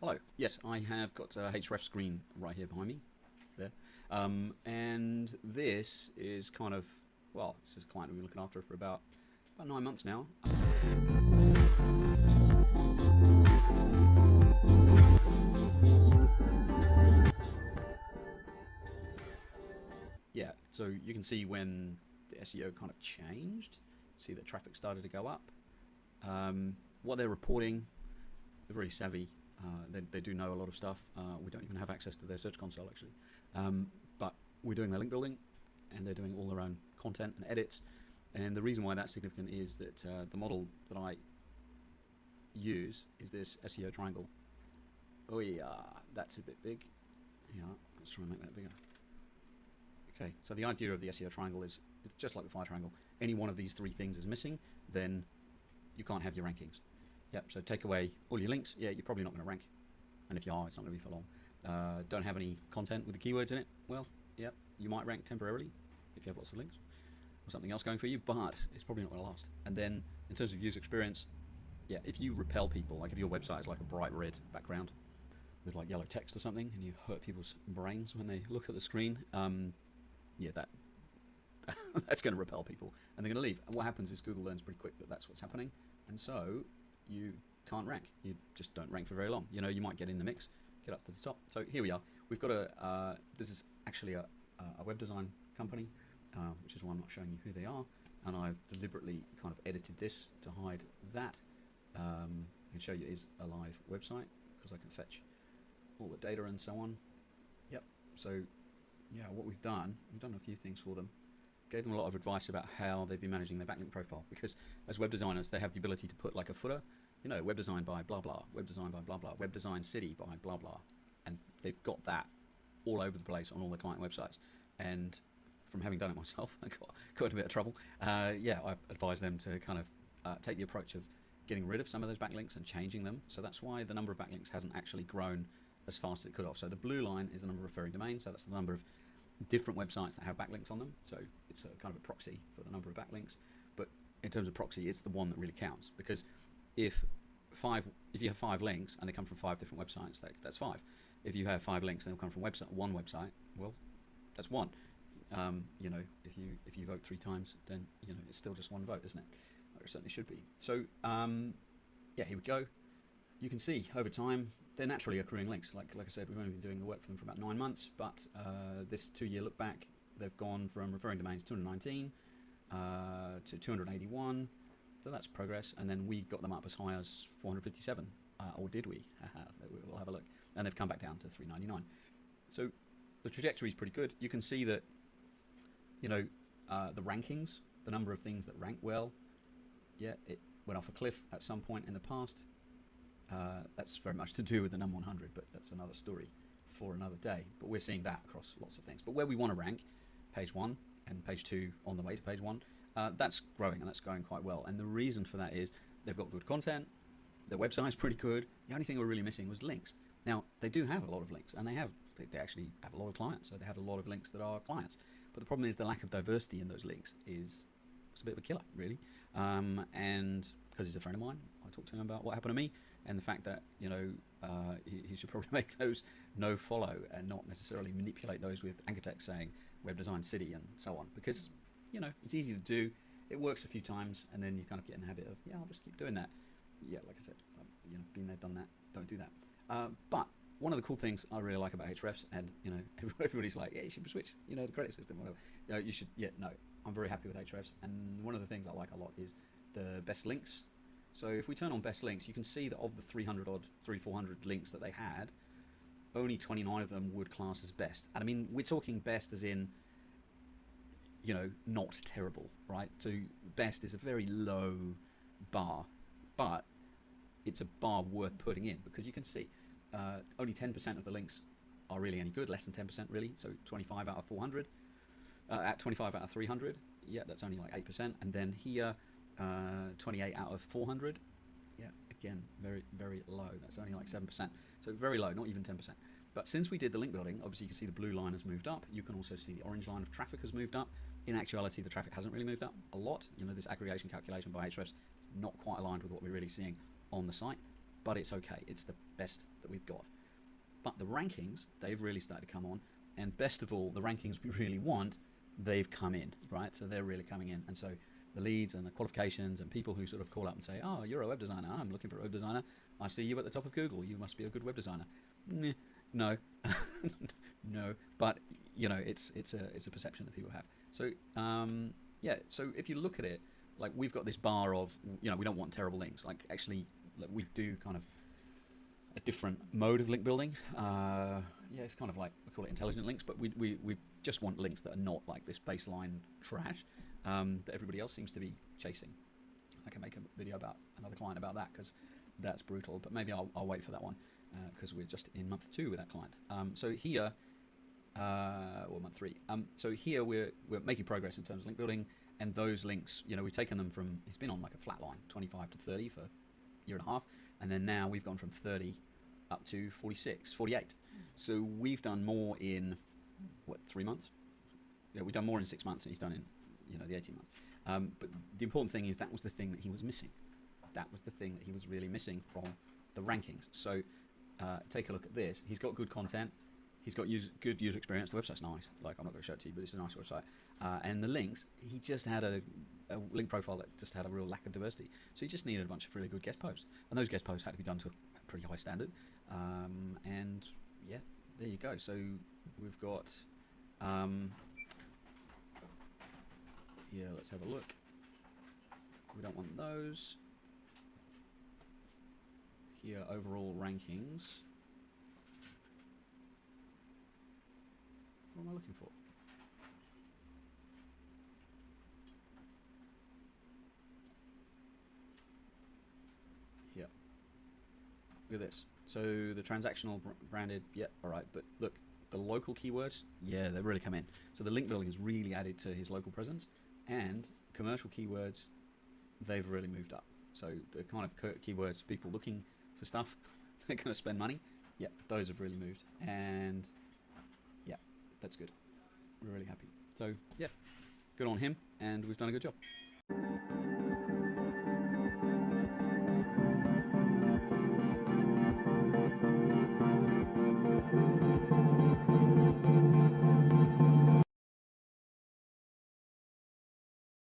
Hello. Yes, I have got a href screen right here behind me, there. And this is kind of, well, this is a client we've been looking after for about 9 months now. Yeah, so you can see when the SEO kind of changed, see that traffic started to go up. What they're reporting, they're very savvy. They do know a lot of stuff. We don't even have access to their search console, actually. But we're doing their link building, and they're doing all their own content and edits. And the reason why that's significant is that the model that I use is this SEO Triangle. Oh yeah, that's a bit big. Yeah, let's try and make that bigger. Okay, so the idea of the SEO Triangle is it's just like the fire triangle. Any one of these three things is missing, then you can't have your rankings. Yep, so take away all your links. Yeah, you're probably not going to rank. And if you are, it's not going to be for long. Don't have any content with the keywords in it. Well, yep, you might rank temporarily if you have lots of links or something else going for you, but it's probably not going to last. And then in terms of user experience, yeah, if you repel people, like if your website is like a bright red background with like yellow text or something, and you hurt people's brains when they look at the screen, yeah, that's going to repel people, and they're going to leave. And what happens is Google learns pretty quick that that's what's happening, and so you can't rank. You just don't rank for very long. You know, you might get in the mix, get up to the top. So here we are. We've got this is actually a web design company, which is why I'm not showing you who they are. And I've deliberately kind of edited this to hide that. I can show you it is a live website because I can fetch all the data and so on. Yep. So yeah, what we've done a few things for them. Gave them a lot of advice about how they've been managing their backlink profile, because as web designers they have the ability to put like a footer, you know, web design by blah blah, web design by blah blah, web design city by blah blah, and they've got that all over the place on all the client websites. And from having done it myself, I got in a bit of trouble. Yeah, I advise them to kind of take the approach of getting rid of some of those backlinks and changing them. So that's why the number of backlinks hasn't actually grown as fast as it could have. So the blue line is the number of referring domains, so that's the number of different websites that have backlinks on them. So it's a kind of a proxy for the number of backlinks. But in terms of proxy, it's the one that really counts, because if you have 5 links and they come from 5 different websites, that's 5. If you have 5 links and they'll come from one website, well, that's 1. You know, if you vote 3 times, then you know it's still just 1 vote, isn't it? Or it certainly should be. So yeah, here we go. You can see over time they're naturally accruing links. Like I said, we've only been doing the work for them for about 9 months, but this 2-year look back, they've gone from referring domains 219 to 281. So that's progress. And then we got them up as high as 457, or did we? We'll have a look. And they've come back down to 399. So the trajectory is pretty good. You can see that, you know, the rankings, the number of things that rank well, yeah, it went off a cliff at some point in the past. That's very much to do with the num 100, but that's another story for another day. But we're seeing that across lots of things. But where we want to rank, page 1 and page 2 on the way to page 1, that's growing, and that's going quite well. And the reason for that is they've got good content, their website's pretty good. The only thing we're really missing was links. Now, they do have a lot of links, and they actually have a lot of clients, so they have a lot of links that are clients. But the problem is the lack of diversity in those links is it's a bit of a killer, really. And because he's a friend of mine, I talked to him about what happened to me, and the fact that, you know, he should probably make those no follow and not necessarily manipulate those with anchor text saying web design city and so on, because, you know, it's easy to do, it works a few times, and then you kind of get in the habit of, yeah, I'll just keep doing that. Yeah, like I said, you know, been there, done that, don't do that. But one of the cool things I really like about hrefs, and, you know, everybody's like, yeah, you should switch, you know, the credit system, whatever. You know, you should, yeah, no, I'm very happy with hrefs, and one of the things I like a lot is the best links. So if we turn on best links, you can see that of the 400 links that they had, only 29 of them would class as best. And I mean, we're talking best as in, you know, not terrible, right? So best is a very low bar, but it's a bar worth putting in, because you can see only 10% of the links are really any good, less than 10% really. So 25 out of 400, at 25 out of 300, yeah, that's only like 8%. And then here, 28 out of 400, yeah, again, very, very low. That's only like 7%. So very low, not even 10%. But since we did the link building, obviously you can see the blue line has moved up. You can also see the orange line of traffic has moved up. In actuality, the traffic hasn't really moved up a lot. You know, this aggregation calculation by Ahrefs is not quite aligned with what we're really seeing on the site. but it's okay. It's the best that we've got. But the rankings, they've really started to come on. And best of all, the rankings we really want, they've come in, right? So they're really coming in. And so the leads and the qualifications and people who sort of call up and say, oh, you're a web designer. I'm looking for a web designer. I see you at the top of Google. You must be a good web designer. No, no. But, you know, it's a perception that people have. So, yeah, so if you look at it, like we've got this bar of, you know, we don't want terrible links. Like actually, like, we do kind of a different mode of link building. Yeah, it's kind of like, we call it intelligent links, but we just want links that are not like this baseline trash that everybody else seems to be chasing. I can make a video about another client about that because that's brutal, but maybe I'll wait for that one because we're just in month 2 with that client. So here, or month 3. So here we're making progress in terms of link building, and those links, you know, we've taken them from, it's been on like a flat line, 25 to 30 for a year and a half, and then now we've gone from 30 up to 46, 48. So we've done more in, what, 3 months? Yeah, we've done more in 6 months than he's done in, you know, the 18 months. But the important thing is that was the thing that he was missing. That was the thing that he was really missing from the rankings. So take a look at this. He's got good content. He's got good user experience. The website's nice. Like, I'm not going to show it to you, but it's a nice website. And the links, he just had a link profile that just had a real lack of diversity. So he just needed a bunch of really good guest posts. And those guest posts had to be done to a pretty high standard. And yeah, there you go. So we've got, here, let's have a look. We don't want those. Here, overall rankings. What am I looking for? Here. Look at this. So the transactional branded, yeah, all right. But look, the local keywords, yeah, they've really come in. So the link building has really added to his local presence, and commercial keywords, they've really moved up. So the kind of keywords, people looking for stuff, they're going to spend money. Yeah, those have really moved, and yeah, that's good. We're really happy. So yeah, good on him, and we've done a good job.